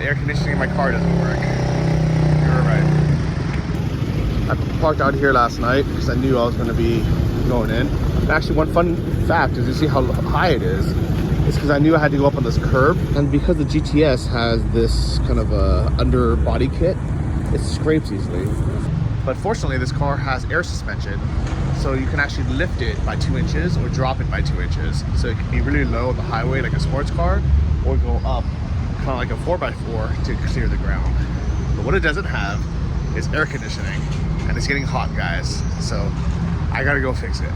air conditioning in my car doesn't work. You're right. I parked out here last night because I knew I was going to be going in. And actually, one fun fact is you see how high it is. It's because I knew I had to go up on this curb. And because the GTS has this kind of under body kit, it scrapes easily. But fortunately, this car has air suspension, so you can actually lift it by 2 inches or drop it by 2 inches. So it can be really low on the highway like a sports car, or go up kind of like a 4x4 to clear the ground. But what it doesn't have is air conditioning, and it's getting hot, guys. So I gotta go fix it.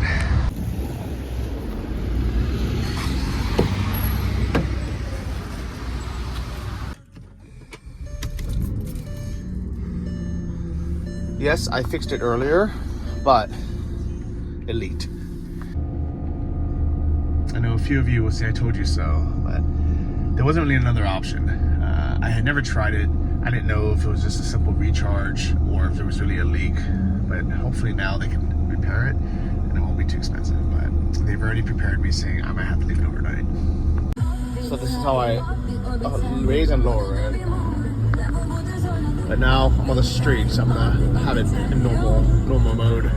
Yes, I fixed it earlier, but it leaked. I know a few of you will say I told you so, but there wasn't really another option. I had never tried it. I didn't know if it was just a simple recharge or if there was really a leak, but hopefully now they can repair it and it won't be too expensive. But they've already prepared me saying I might have to leave it overnight. So this is how I raise and lower it. But now I'm on the street, so I'm gonna have it in normal mode.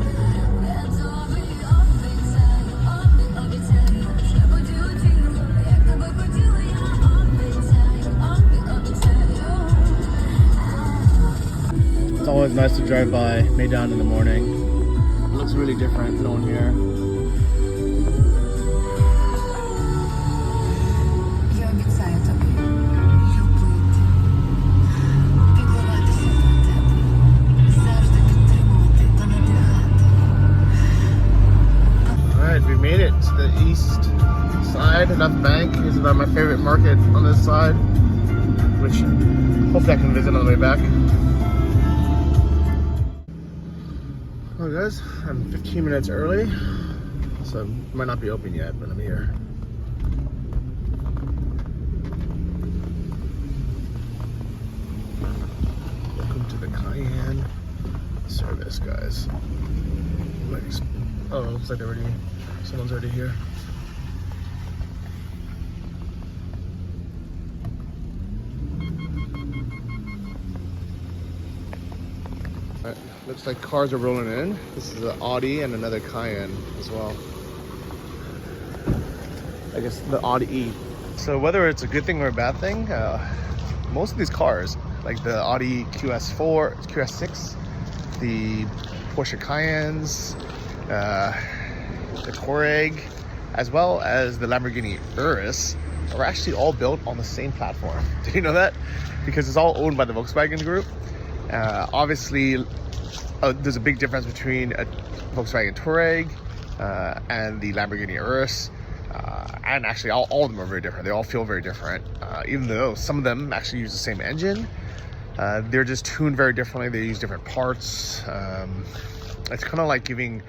It's always nice to drive by Meydan in the morning. It looks really different knowing here. Alright, we made it to the east side, North Bank. Is about my favorite market on this side, which hopefully I can visit on the way back. Well guys, I'm 15 minutes early, so it might not be open yet, but I'm here. Welcome to the Cayenne service, guys. Oh, looks like someone's already here. Alright, looks like cars are rolling in. This is an Audi and another Cayenne as well. I guess the Audi E. So whether it's a good thing or a bad thing, most of these cars, like the Audi QS4, QS6, the Porsche Cayennes, the Touareg, as well as the Lamborghini Urus, are actually all built on the same platform. Did you know that? Because it's all owned by the Volkswagen Group. Obviously, there's a big difference between a Volkswagen Touareg and the Lamborghini Urus. And actually, all of them are very different. They all feel very different. Even though some of them actually use the same engine, they're just tuned very differently. They use different parts. It's kind of like giving,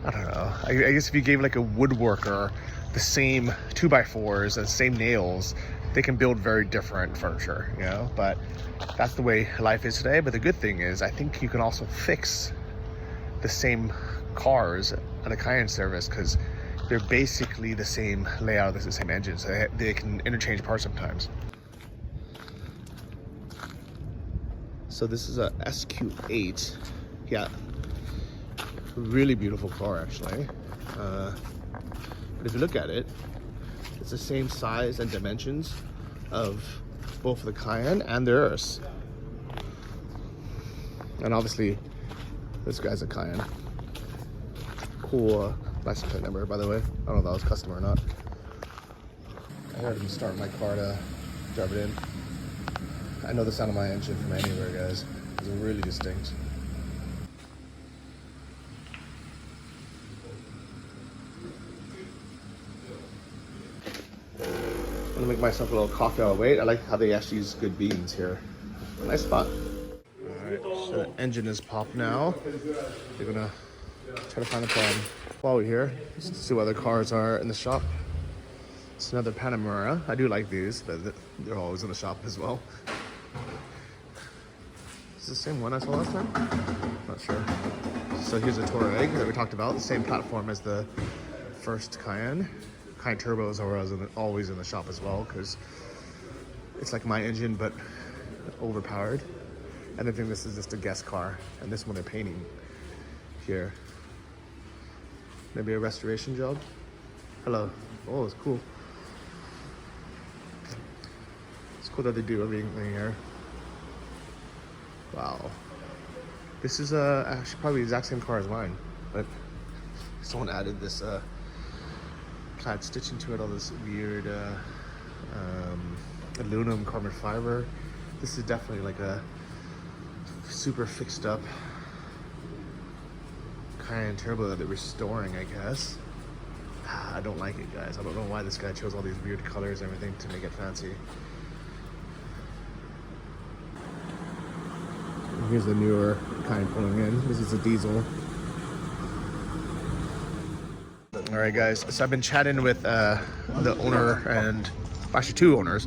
I don't know, I guess if you gave like a woodworker the same 2x4s and the same nails, they can build very different furniture, you know? But that's the way life is today. But the good thing is, I think you can also fix the same cars at a Cayenne service because they're basically the same layout, the same engine, so they can interchange parts sometimes. So this is a SQ8. Yeah, really beautiful car actually. But if you look at it, it's the same size and dimensions of both the Cayenne and the Urus. And obviously, this guy's a Cayenne. Cool license plate number, by the way. I don't know if that was custom or not. I gotta even start my car to drive it in. I know the sound of my engine from anywhere, guys. It's really distinct. I'm gonna make myself a little coffee while I wait. I like how they actually use good beans here. Nice spot. Alright, so the engine is popped now. We're gonna try to find a problem. While we're here, just to see what other cars are in the shop. It's another Panamera. I do like these, but they're always in the shop as well. Is this the same one I saw last time? Not sure. So here's a Touareg that we talked about, the same platform as the first Cayenne. Cayenne turbos are always in the shop as well, because it's like my engine, but overpowered. And I think this is just a guest car. And this one they're painting here. Maybe a restoration job. Hello. Oh, it's cool. It's cool that they do everything here. Wow. This is actually probably the exact same car as mine, but someone added this plaid stitching to it, all this weird aluminum carbon fiber. This is definitely like a super fixed up Cayenne turbo that they're restoring, I guess. I don't like it, guys. I don't know why this guy chose all these weird colors and everything to make it fancy. Here's the newer kind pulling in. This is a diesel. All right, guys. So I've been chatting with the owner and actually two owners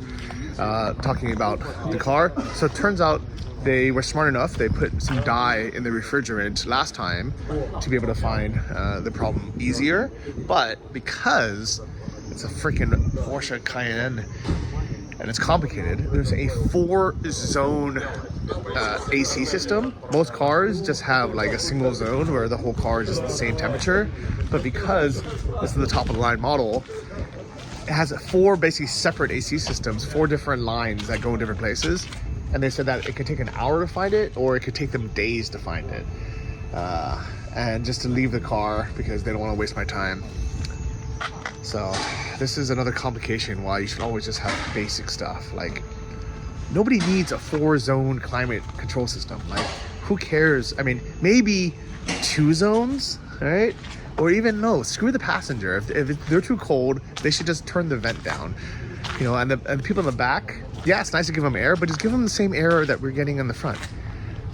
talking about the car. So it turns out they were smart enough. They put some dye in the refrigerant last time to be able to find the problem easier. But because it's a freaking Porsche Cayenne and it's complicated, there's a 4-zone AC system. Most cars just have like a single zone where the whole car is just the same temperature. But because this is the top of the line model, it has 4 basically separate AC systems, 4 different lines that go in different places. And they said that it could take an hour to find it, or it could take them days to find it. And just to leave the car because they don't want to waste my time. So this is another complication why you should always just have basic stuff. Like, nobody needs a 4-zone climate control system. Like, who cares? I mean, maybe 2 zones, right? Or even no, screw the passenger. If they're too cold, they should just turn the vent down. You know, and the people in the back, yeah, it's nice to give them air, but just give them the same air that we're getting in the front.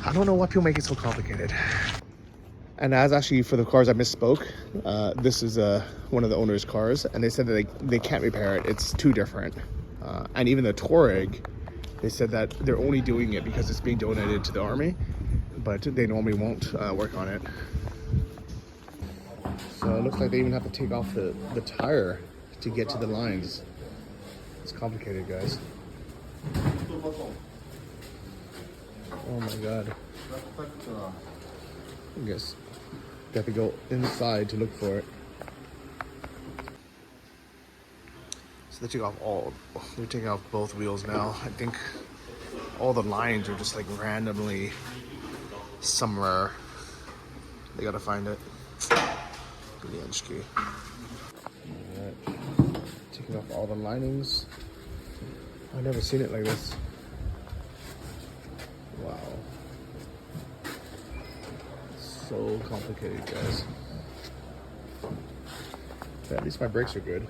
I don't know why people make it so complicated. And as actually for the cars I misspoke, this is one of the owner's cars, and they said that they can't repair it. It's too different. And even the Touareg, they said that they're only doing it because it's being donated to the army, but they normally won't work on it. So it looks like they even have to take off the tire to get to the lines. It's complicated, guys. Oh my god. I guess you have to go inside to look for it. So they they're taking off both wheels now. I think all the lines are just like randomly somewhere. They gotta find it. Alright. Taking off all the linings. I've never seen it like this. Wow. So complicated, guys. Yeah, at least my brakes are good.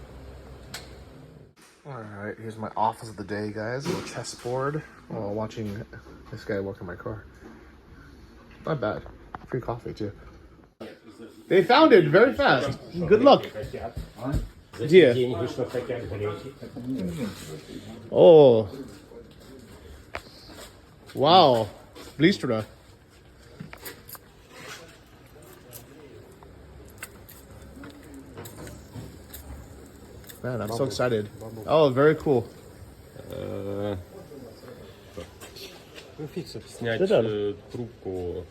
Alright, here's my office of the day, guys. A little chessboard while watching this guy work on my car. Not bad. Free coffee, too. They found it very fast. Good luck. Dear. Oh. Wow. Blistera. Man, I'm so excited. Oh, very cool. Снять трубку,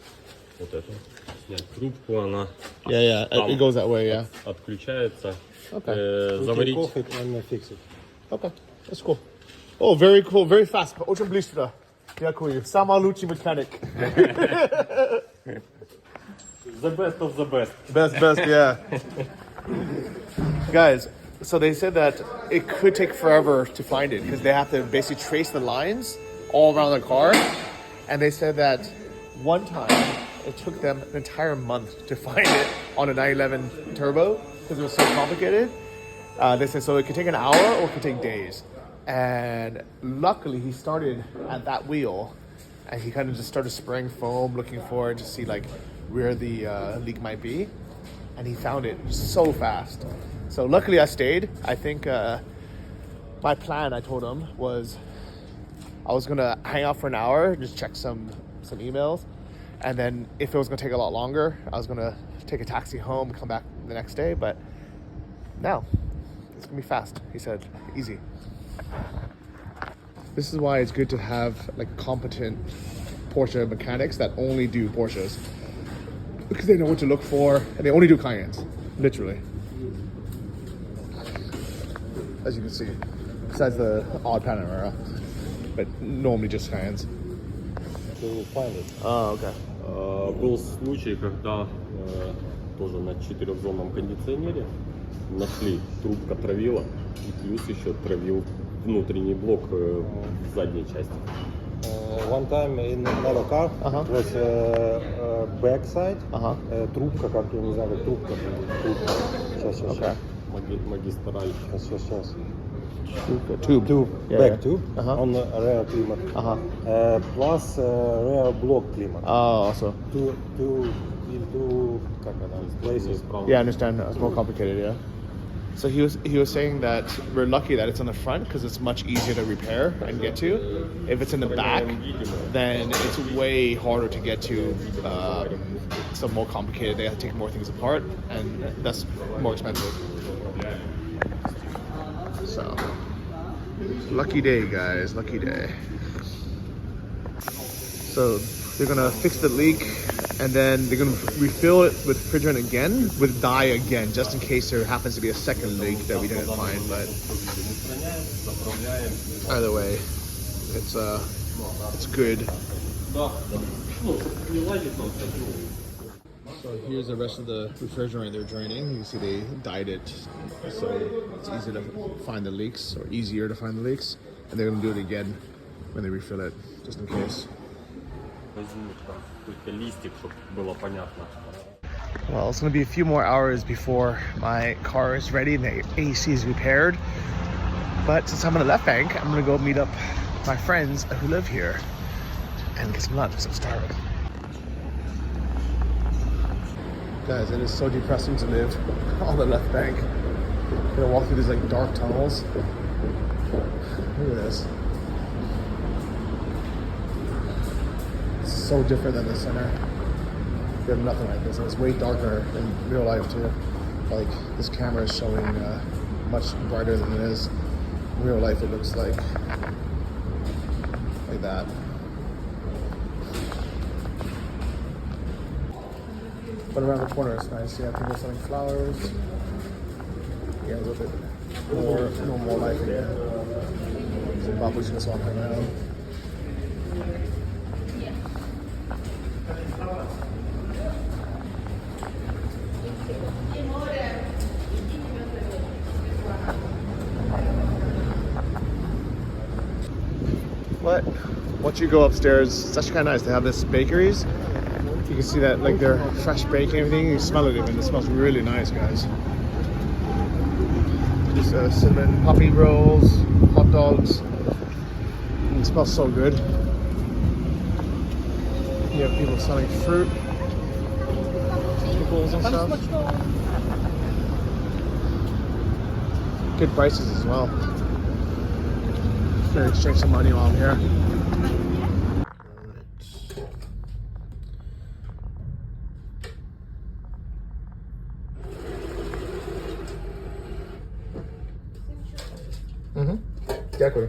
вот эту. Снять трубку, она. Yeah, it goes that way, yeah. Отключается. Okay. Заварить. Okay, that's cool. Oh, very cool, very fast. Очень быстро. Дякую. Самый лучший mechanic. The best of the best. Best, yeah. Guys, so they said that it could take forever to find it because they have to basically trace the lines all around the car. And they said that one time it took them an entire month to find it on a 911 turbo because it was so complicated. They said so it could take an hour or it could take days. And luckily he started at that wheel and he kind of just started spraying foam looking for it to see like where the leak might be. And he found it so fast. So luckily I stayed. I think my plan, I told him, was I was gonna hang out for an hour, just check some emails. And then if it was gonna take a lot longer, I was gonna take a taxi home, come back the next day. But now, it's gonna be fast. He said, easy. This is why it's good to have like competent Porsche mechanics that only do Porsches, because they know what to look for and they only do Cayennes, literally. As you can see, besides the odd Panamera, but normally just Cayennes. To find it. Oh, okay. Был случай, когда тоже на 4-зонном кондиционере нашли, трубка травила, и плюс еще травил внутренний блок в задней части. One time in another car was back side, трубка, как я не знаю, как трубка. Сейчас. Магистраль. Сейчас. Tube. Yeah, Back yeah. tube on the rear climate. Plus rear block climate. Oh, also. Two places. Yeah, I understand. It's more complicated, yeah. So he was saying that we're lucky that it's on the front because it's much easier to repair and get to. If it's in the back, then it's way harder to get to. It's more complicated. They have to take more things apart, and that's more expensive. So, lucky day, guys. Lucky day. So they're gonna fix the leak, and then they're gonna refill it with refrigerant again, with dye again, just in case there happens to be a second leak that we didn't find. But either way, it's good. So here's the rest of the refrigerant they're draining. You can see they dyed it, so it's easy to find the leaks, or easier to find the leaks. And they're gonna do it again when they refill it, just in case. Well, it's gonna be a few more hours before my car is ready and the AC is repaired. But since I'm on the left bank, I'm gonna go meet up my friends who live here and get some lunch, because I'm starving. Guys, it is so depressing to live on the left bank. I'm gonna walk through these like dark tunnels. Look at this. It's so different than the center. We have nothing like this, and it's way darker in real life too. Like this camera is showing much brighter than it is. In real life, it looks like that. But around the corner it's nice. Yeah, people selling flowers. Yeah, a little bit more life in here. Zimbabwe's just walking around. But once you go upstairs, it's actually kind of nice. They have this bakeries. You can see that, like, they're fresh baked and everything. You smell it even. It smells really nice, guys. Just cinnamon puppy rolls, hot dogs. And it smells so good. You have people selling fruit, pickles and stuff. Good prices as well. Gonna exchange some money while I'm here. Exactly.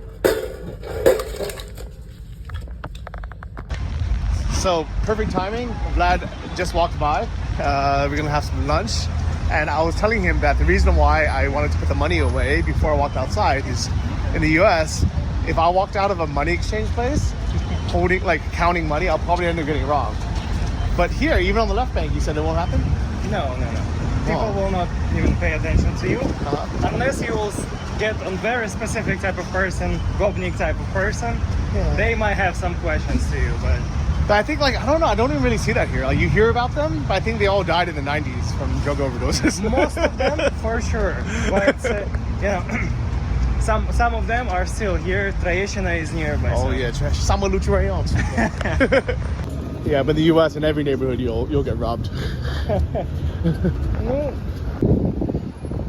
So perfect timing. Vlad just walked by. We're gonna have some lunch, and I was telling him that the reason why I wanted to put the money away before I walked outside is, in the US, if I walked out of a money exchange place counting money, I'll probably end up getting robbed. But here, even on the left bank, you said it won't happen? No. People will not even pay attention to you unless you will get a very specific type of person, gopnik type of person. Yeah. They might have some questions to you, but I think, like, I don't know, I don't even really see that here. Like, you hear about them, but I think they all died in the 90s from drug overdoses. Most of them, for sure. But you know, some of them are still here. Tроещина is nearby. Oh, so. yeah, Sama Lucha Rayons. Yeah, but in the US, in every neighborhood, you'll get robbed.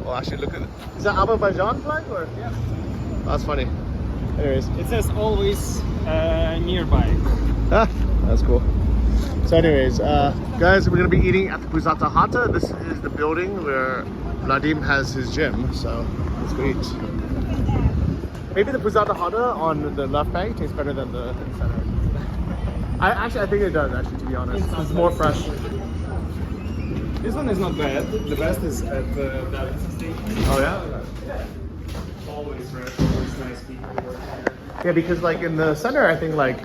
Well, actually, look at it. Is that Azerbaijan flag, or? Yeah. Oh, that's funny. Anyways. It says always nearby. Ah, that's cool. So anyways, guys, we're going to be eating at the Pusata Hata. This is the building where Vladim has his gym, so let's go eat. Maybe the Pusata Hada on the left bank tastes better than the center. I think it does, actually, to be honest. It's more fresh. This one is not bad. The best is at the Diagnosing station. Oh, yeah? Always fresh, always nice people working here. Yeah, because like in the center, I think like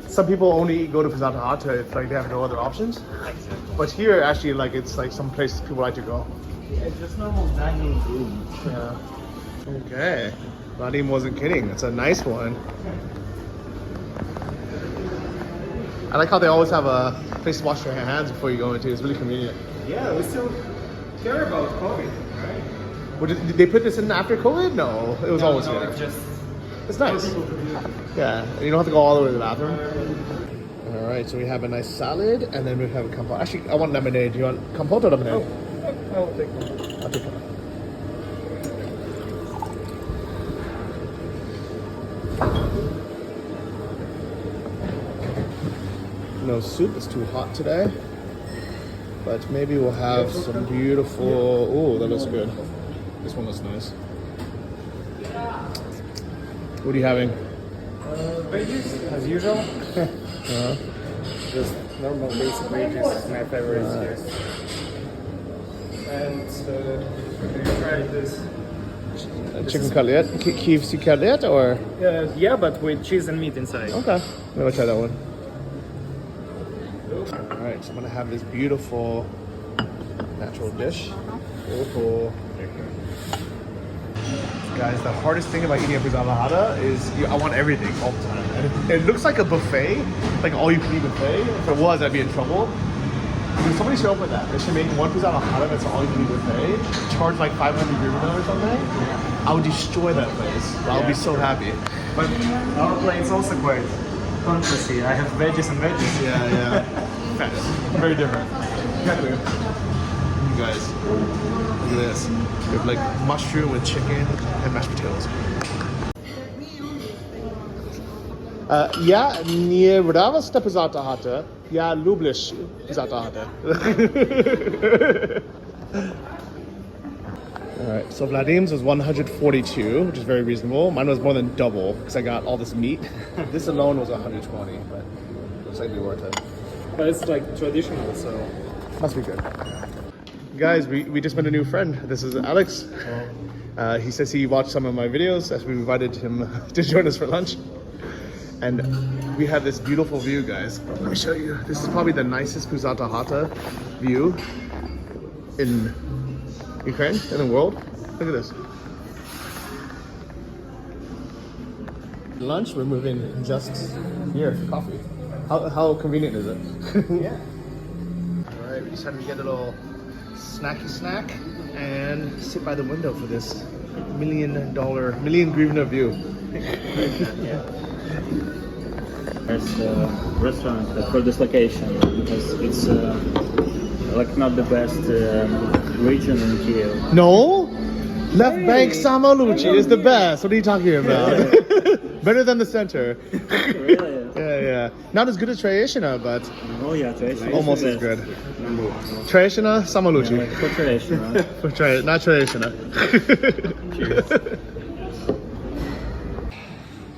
some people only go to Pusata Hata if like they have no other options. Exactly. But here, actually, like it's like some places people like to go. Yeah, just normal dining room. Yeah. Okay. Vadim wasn't kidding. It's a nice one. I like how they always have a place to wash your hands before you go into. It's really convenient. Yeah, we still care about COVID, right? Did they put this in after COVID? No, it was always here. It's just It's nice. people to do. Yeah, and you don't have to go all the way to the bathroom. All right, so we have a nice salad, and then we have a compote. Actually, I want lemonade. Do you want compote or lemonade? I'll take one. I'll take one. No soup, it's too hot today. But maybe we'll have some beautiful... Oh, that looks good. This one looks nice. What are you having? Veggies, as usual. Uh-huh. Just normal basic veggies is my favorite here. And you try this? Chicken cutlet? KFC cutlet or? Yeah, but with cheese and meat inside. Okay, maybe I'll try that one. Alright, so I'm gonna have this beautiful natural dish. Oh. Guys, the hardest thing about eating a Pusata Hada is I want everything all the time. And it looks like a buffet, like all you can eat buffet. If it was, I'd be in trouble. If somebody show up with that, they should make one Pusata Hada that's all you can eat buffet, charge like 500 hryvnia or something. I would destroy that place. I would be so happy. But our plate's also quite contrasty. I have veggies and veggies. Yeah. Very different. Exactly. You guys, look at this. We have like mushroom with chicken and mashed potatoes. Ja, nie brava sta Pusata Hata. Ja, lublisz Pusata Hata. Alright, so Vladim's was 142, which is very reasonable. Mine was more than double because I got all this meat. This alone was 120, but looks like it'd be worth it. But it's like traditional, so. Must be good. Guys, we just met a new friend. This is Alex. He says he watched some of my videos as we invited him to join us for lunch. And we have this beautiful view, guys. Let me show you. This is probably the nicest Pusata Hata view in Ukraine, in the world. Look at this. Lunch, we're moving just here for coffee. How convenient is it? Yeah. All right, we decided to get a little snacky snack and sit by the window for this million hryvnia view. There's a restaurant for this location because it's like not the best region in Kiev. No, left bank Samaluchi is the best. What are you talking about? Better than the center. Really? Yeah. Not as good as Treyeshina, but Oh yeah, Treyeshina. almost as good. Number one. Treyeshina, Samaluchi. Like for Treyeshina. Not Treyeshina. Cheers.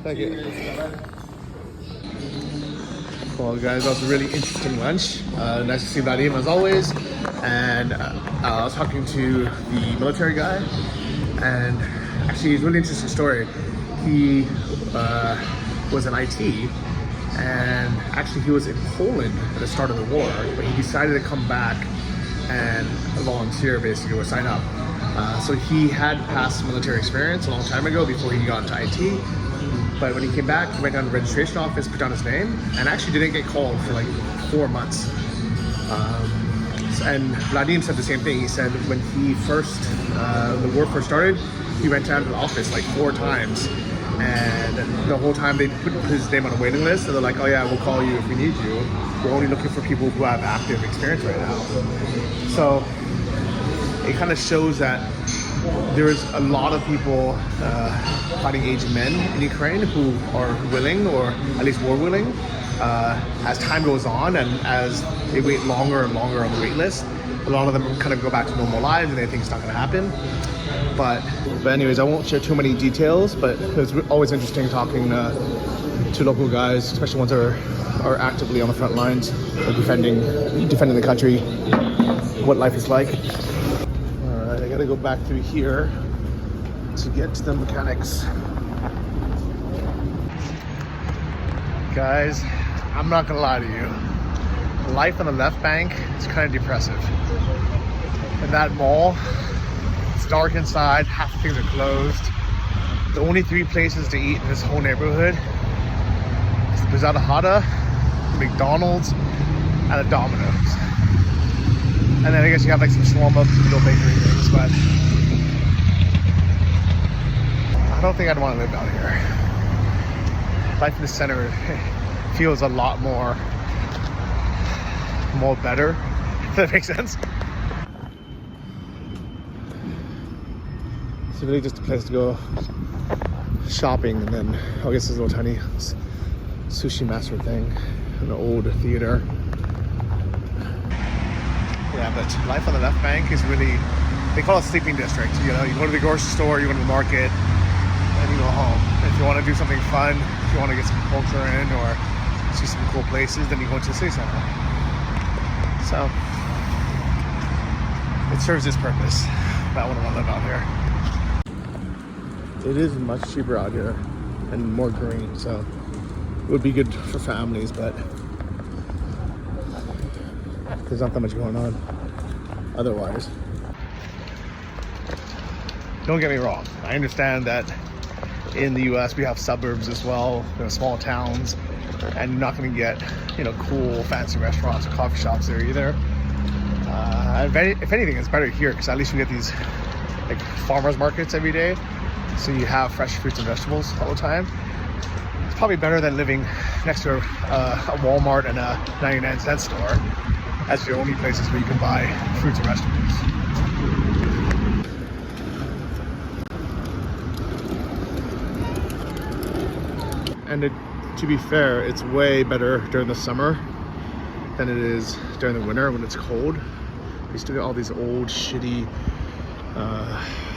Thank you. Well, guys, that was a really interesting lunch. Nice to see Vadim as always. And I was talking to the military guy, and actually, it's a really interesting story. He was in IT, and actually, he was in Poland at the start of the war, but he decided to come back and volunteer, basically, or sign up. So he had past military experience a long time ago before he got into IT. But when he came back, he went down to the registration office, put down his name, and actually didn't get called for like 4 months. And Vadim said the same thing. He said when he first, the war first started, he went down to the office like 4 times. And the whole time they put his name on a waiting list, and they're like, oh yeah, we'll call you if we need you. We're only looking for people who have active experience right now. So it kind of shows that there's a lot of people fighting aged men in Ukraine who are willing, or at least were willing, as time goes on and as they wait longer and longer on the wait list. A lot of them kind of go back to normal lives and they think it's not going to happen. But anyways, I won't share too many details, but it was always interesting talking to local guys, especially ones that are actively on the front lines, defending the country, what life is like. All right, I gotta go back through here to get to the mechanics. Guys, I'm not gonna lie to you. Life on the left bank is kind of depressive. In that mall, it's dark inside, half the things are closed. The only 3 places to eat in this whole neighborhood is the Pizzata Hada, McDonald's, and a Domino's. And then I guess you have like some shawarma, little bakery things, but I don't think I'd want to live out here. Life in the center feels a lot more better, if that makes sense. It's really just a place to go shopping, and then I guess this little tiny sushi master thing, an old theater. Yeah, but life on the left bank is really, they call it sleeping district. You know, you go to the grocery store, you go to the market, and you go home. If you want to do something fun, if you want to get some culture in or see some cool places, then you go to the city center. So it serves its purpose. But I wouldn't want to live out here. It is much cheaper out here and more green, so it would be good for families, but there's not that much going on otherwise. Don't get me wrong, I understand that in the US we have suburbs as well, you know, small towns, and you're not going to get, you know, cool fancy restaurants or coffee shops there either. If anything, it's better here because at least you get these like farmers markets every day, so you have fresh fruits and vegetables all the time. It's probably better than living next to a Walmart and a 99-cent store as your only places where you can buy fruits and vegetables. And to be fair, it's way better during the summer than it is during the winter when it's cold. We still got all these old shitty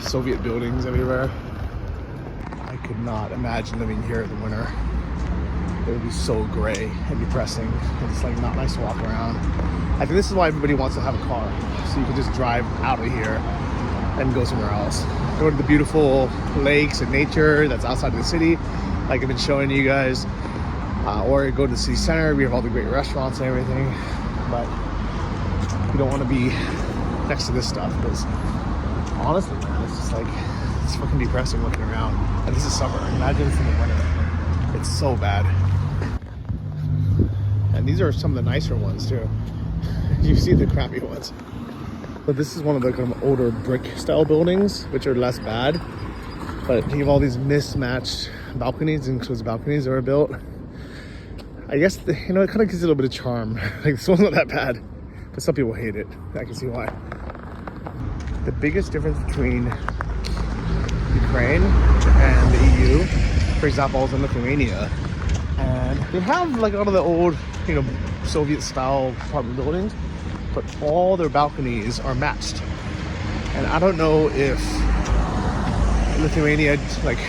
Soviet buildings everywhere. I could not imagine living here in the winter. It would be so gray and depressing. It's like not nice to walk around. I think this is why everybody wants to have a car, so you can just drive out of here and go somewhere else. Go to the beautiful lakes and nature that's outside of the city, like I've been showing you guys, or go to the city center. We have all the great restaurants and everything, but you don't want to be next to this stuff because honestly, man, it's just like, it's fucking depressing looking around. And this is summer. Imagine it's in the winter. It's so bad. And these are some of the nicer ones too. You see the crappy ones. But this is one of the kind of older brick style buildings, which are less bad. But you have all these mismatched balconies, and those balconies that were built. I guess, you know, it kind of gives it a little bit of charm. Like, this one's not that bad, but some people hate it. I can see why. The biggest difference between Ukraine and the EU, for example, I was in Lithuania, and they have like all of the old, you know, Soviet style apartment buildings, but all their balconies are matched. And I don't know if Lithuania like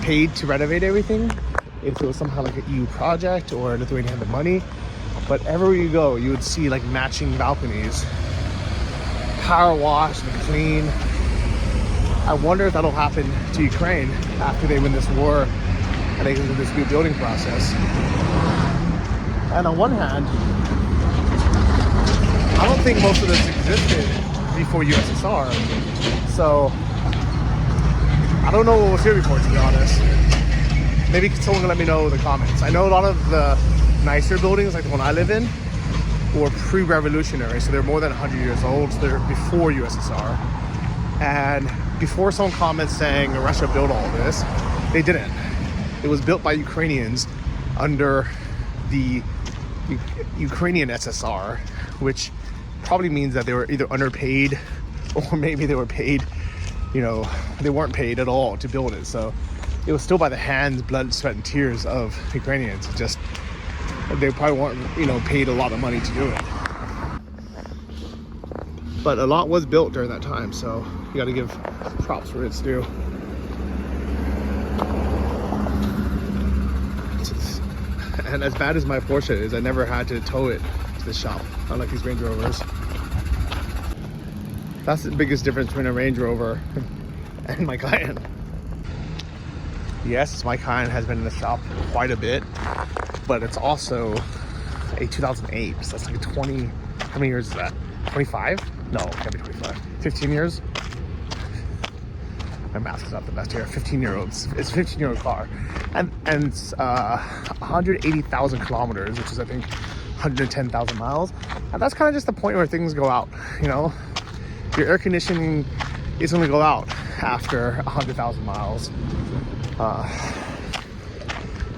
paid to renovate everything, if it was somehow like an EU project or Lithuania had the money, but everywhere you go you would see like matching balconies, power washed and clean. I wonder if that'll happen to Ukraine after they win this war and they go through this new building process. And on one hand, I don't think most of this existed before USSR, so I don't know what was here before, to be honest. Maybe someone can let me know in the comments. I know a lot of the nicer buildings, like the one I live in, were pre-revolutionary, so they're more than 100 years old, so they're before USSR. And before someone comments saying Russia built all this, they didn't. It was built by Ukrainians under the Ukrainian SSR, which probably means that they were either underpaid or maybe they were paid, you know, they weren't paid at all to build it. So it was still by the hands, blood, sweat, and tears of Ukrainians. It just, they probably weren't, you know, paid a lot of money to do it. But a lot was built during that time, so You gotta give props where it's due. And as bad as my Porsche is, I never had to tow it to the shop, unlike these Range Rovers. That's the biggest difference between a Range Rover and my Cayenne. Yes, my Cayenne has been in the shop quite a bit, but it's also a 2008, so that's like 20, how many years is that? 25? No, it can't be 25. 15 years? My math is not the best here. 15-year-olds. It's a 15-year-old car. And it's 180,000 kilometers, which is, I think, 110,000 miles. And that's kind of just the point where things go out, you know? Your air conditioning is going to go out after 100,000 miles.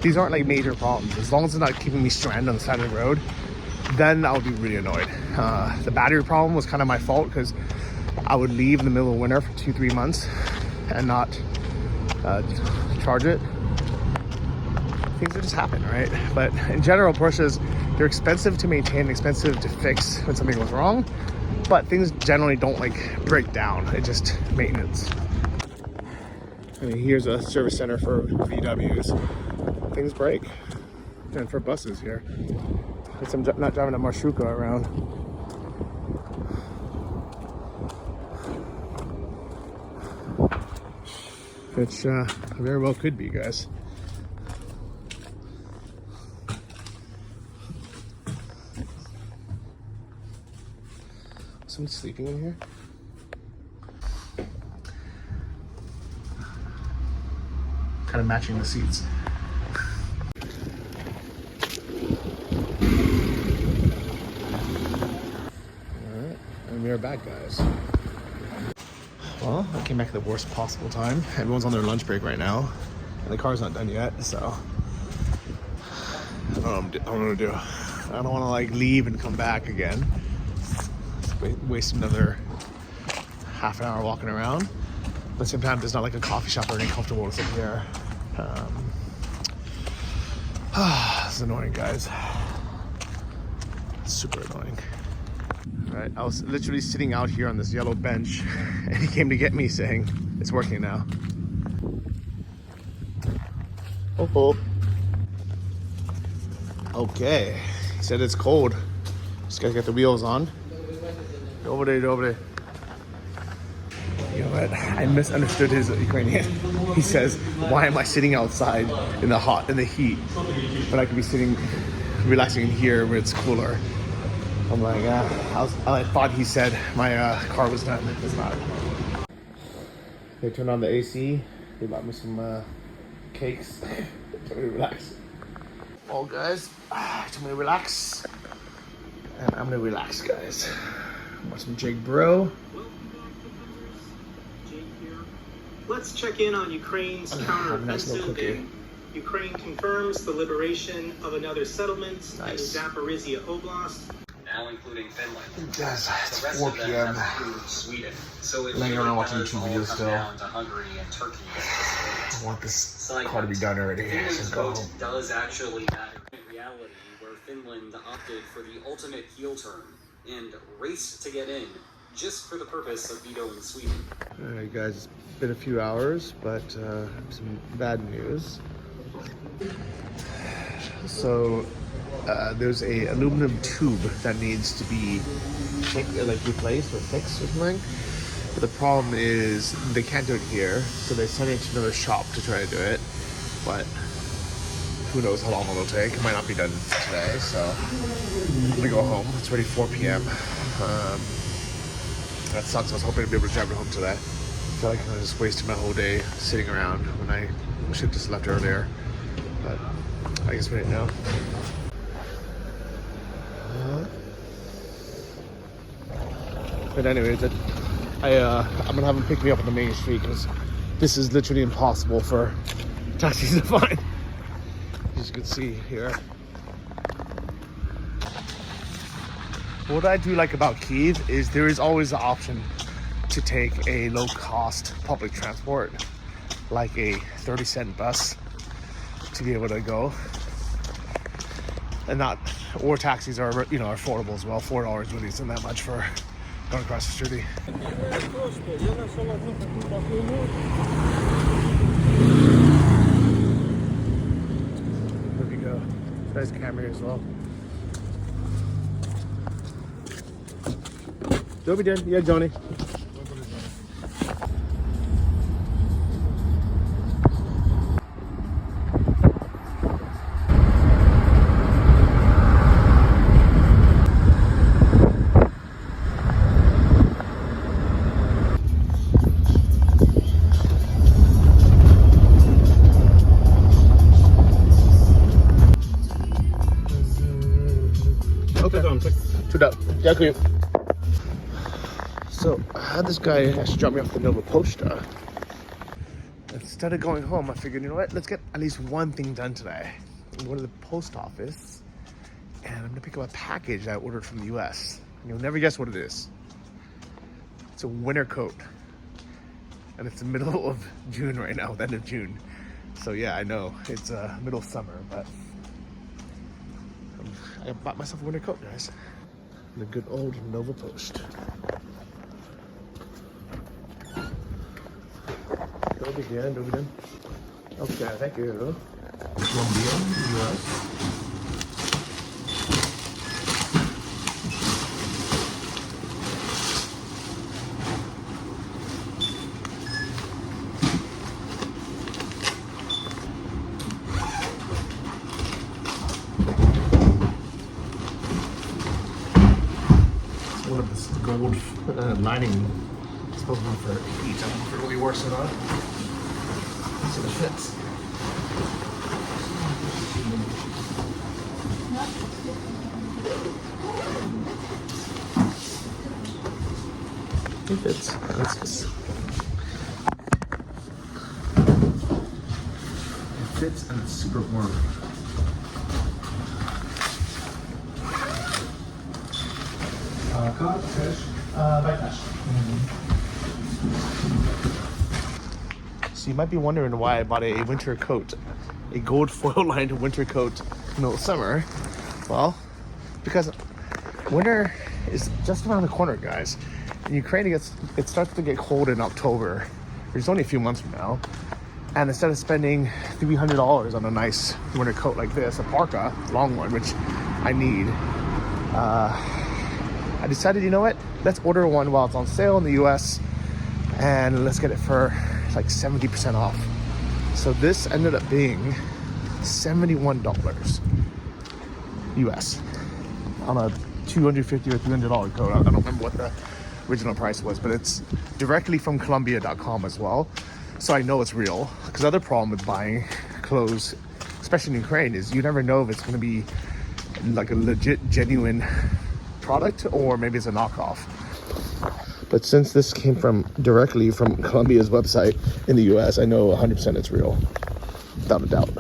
These aren't like major problems. As long as it's not keeping me stranded on the side of the road, then I'll be really annoyed. The battery problem was kind of my fault because I would leave in the middle of winter for 2-3 months and not charge it. Things will just happen, right? But in general, Porsches, they're expensive to maintain, expensive to fix when something goes wrong, but things generally don't like break down. It's just maintenance. I mean, here's a service center for VWs. Things break. And for buses here. At least I'm not driving a Marshuka around. Which very well could be, guys. Someone sleeping in here? Kind of matching the seats. Alright, and we are back, guys. Well, I came back at the worst possible time. Everyone's on their lunch break right now, and the car's not done yet, so I don't know what to do. I don't want to like leave and come back again. Waste another half an hour walking around. But at the same time, there's not like a coffee shop or anything comfortable to sit here. This is annoying, guys. It's super annoying. All right, I was literally sitting out here on this yellow bench, and he came to get me saying, it's working now. Oh. Okay, he said it's cold. Just gotta get the wheels on. Over there. You know what? I misunderstood his Ukrainian. He says, why am I sitting outside in the heat, but I could be sitting, relaxing in here where it's cooler? I'm like, I thought he said my car was done. It's not. They turned on the AC. They bought me some cakes. Told me to relax. Well, guys, told me to relax. And I'm gonna relax, guys. Want some Jake Bro. Let's check in on Ukraine's counteroffensive. Ukraine confirms the liberation of another settlement in Zaporizhia Oblast. Now including Finland. Guys, it's 4 p.m. Sweden. So laying around watching YouTube videos still. Down to Hungary and Turkey. I want this car to be done already. Finland's vote does actually matter in reality, where Finland opted for the ultimate heel turn and raced to get in just for the purpose of vetoing Sweden. Alright guys, it's been a few hours, but some bad news. So there's a aluminum tube that needs to be replaced or fixed or something. But the problem is they can't do it here, so they send it to another shop to try to do it. But who knows how long it'll take. It might not be done today, so I'm gonna go home. It's already 4 p.m. That sucks. I was hoping to be able to drive it home today. I feel like I just wasted my whole day sitting around when I should have just left earlier. But I guess we didn't know. But anyways, I'm gonna have him pick me up on the main street because this is literally impossible for taxis to find. As you can see here. What I do like about Kyiv is there is always the option to take a low-cost public transport, like a 30-cent bus, to be able to go. And or taxis are, affordable as well. $4 really isn't that much for Going across the street. There we go. Nice camera here as well. Joby did. Yeah, Johnny. So I had this guy actually drop me off the Nova Posta. Instead of going home, I figured, you know what, let's get at least one thing done today. I'm going to the post office and I'm gonna pick up a package that I ordered from the US. You'll never guess what it is. It's a winter coat. And it's the middle of June right now, the end of June. So yeah, I know, it's middle of summer, but I bought myself a winter coat, guys. The good old Nova Post. Go begin. Okay, thank you. Colombia, US. One of this gold lining is supposed to be for heat. I don't know if it really works or not. So it fits. It fits. It fits and it's super warm. Card, cash? By cash. So you might be wondering why I bought a winter coat, a gold foil lined winter coat in the middle of summer. Well, because winter is just around the corner, guys. In Ukraine, it starts to get cold in October, which is only a few months from now. And instead of spending $300 on a nice winter coat like this, a parka, long one, which I need, I decided, you know what, let's order one while it's on sale in the US and let's get it for like 70% off. So this ended up being $71 US on a $250 or $300 coat. I don't remember what the original price was, but it's directly from Columbia.com as well. So I know it's real, because the other problem with buying clothes, especially in Ukraine, is you never know if it's going to be like a legit, genuine product or maybe it's a knockoff. But since this came from directly from Columbia's website in the US, I know 100% it's real, without a doubt.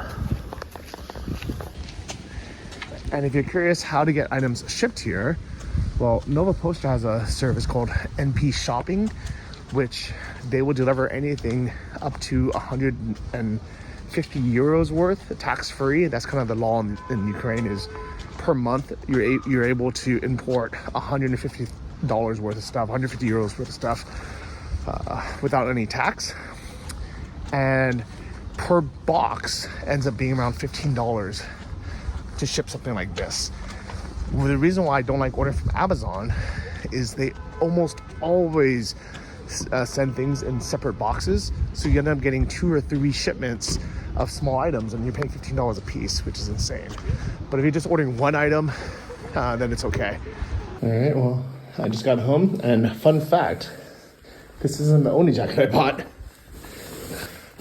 And if you're curious how to get items shipped here, well, Nova Posta has a service called NP Shopping, which they will deliver anything up to 150 euros worth, tax-free. That's kind of the law in Ukraine, is per month you're able to import $150 worth of stuff, 150 euros worth of stuff without any tax. And per box ends up being around $15 to ship something like this. Well, the reason why I don't like ordering from Amazon is they almost always send things in separate boxes, so you end up getting 2 or 3 shipments of small items and you're paying $15 a piece, which is insane. But if you're just ordering one item, then it's okay. All right, well, I just got home, and fun fact, this isn't the only jacket I bought.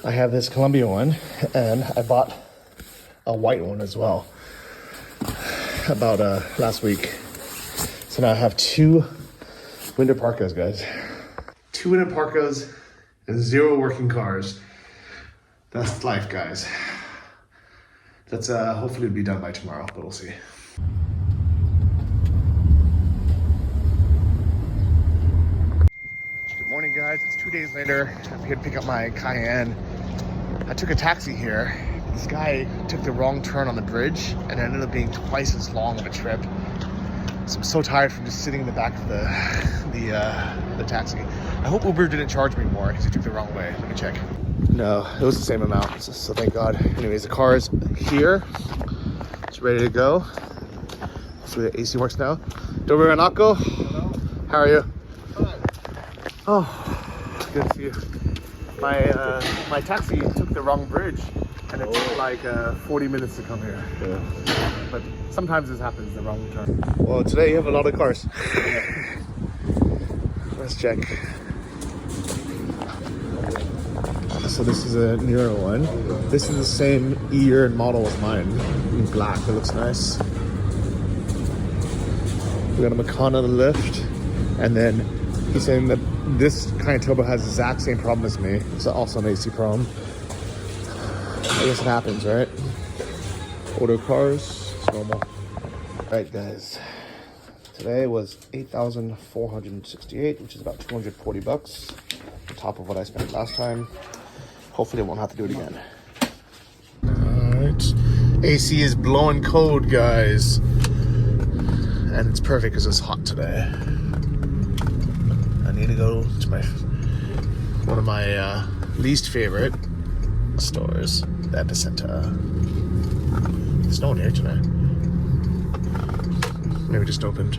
I have this Columbia one, and I bought a white one as well about last week. So now I have 2 winter parkas, guys. 2 winter parkas and 0 working cars. That's life, guys. That's hopefully it'll be done by tomorrow, but we'll see. Good morning, guys. It's 2 days later. I'm here to pick up my Cayenne. I took a taxi here. This guy took the wrong turn on the bridge and it ended up being twice as long of a trip. So I'm so tired from just sitting in the back of the taxi. I hope Uber didn't charge me more because he took the wrong way. Let me check. No, it was the same amount, so thank God. Anyways, the car is here. It's ready to go. Hopefully the AC works now. Dobre Anako. How are you? Oh, good to see you. My taxi took the wrong bridge, and it took like 40 minutes to come here. Yeah. But sometimes this happens, the wrong turn. Well, today you have a lot of cars. Let's check. So this is a newer one. This is the same year and model as mine, in black. It looks nice. We got a Macan on the lift, and then he's saying that this kind of turbo has the exact same problem as me. It's also an AC problem. I guess it happens, right? Order cars, it's normal. Alright guys, today was 8,468, which is about 240 bucks, on top of what I spent last time. Hopefully I won't have to do it again. Alright, AC is blowing cold, guys. And it's perfect because it's hot today. I need to go to one of my least favorite stores, the Epicenter. There's no one here tonight. Maybe just opened.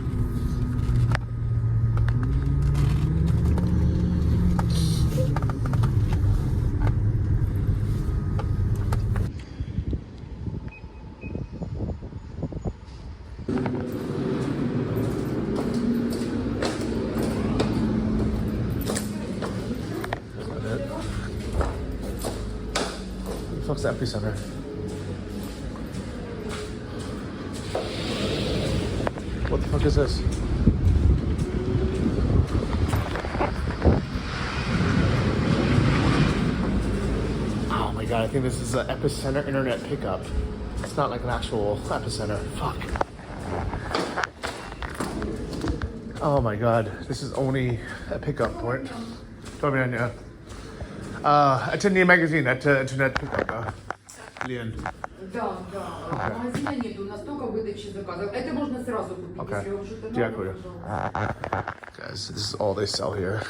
What's the Epicenter? What the fuck is this? Oh my god, I think this is an Epicenter internet pickup. It's not like an actual Epicenter. Fuck. Oh my god, this is only a pickup point. Tobiania. Attendee magazine at internet pickup. Клиент. Да. Магазина нету, у нас только выдача заказов. Это можно сразу купить, если вам что-то надо. Дякую. Guys, this is all they sell here.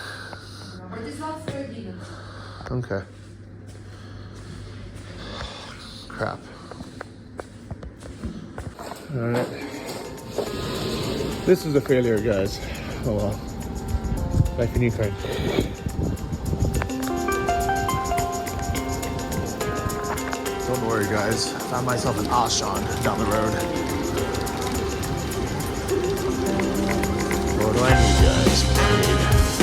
Партизанская 11. Okay. Crap. Alright. This is a failure, guys. Oh well. Life in Ukraine. Don't worry, guys. I found myself an Auchan down the road. What do I need, guys? What do I need?